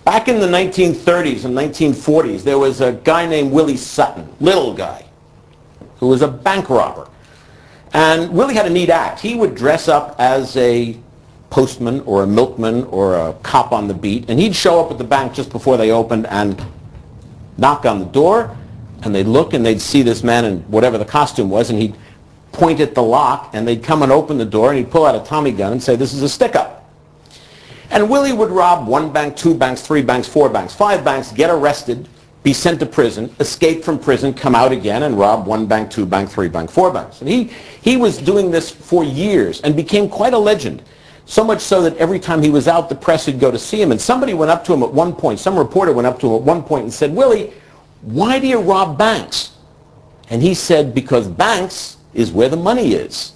Back in the 1930s and 1940s, there was a guy named Willie Sutton, little guy, who was a bank robber. And Willie had a neat act. He would dress up as a postman or a milkman or a cop on the beat, and he'd show up at the bank just before they opened and knock on the door, and they'd look and they'd see this man in whatever the costume was, and he'd point at the lock, and they'd come and open the door, and he'd pull out a Tommy gun and say, "This is a stick-up." And Willie would rob 1 bank, 2 banks, 3 banks, 4 banks, 5 banks, get arrested, be sent to prison, escape from prison, come out again, and rob 1 bank, 2 bank, 3 bank, 4 banks. And he was doing this for years and became quite a legend. So much so that every time he was out, the press would go to see him. And somebody went up to him at one point, some reporter went up to him at one point and said, "Willie, why do you rob banks?" And he said, "Because banks is where the money is."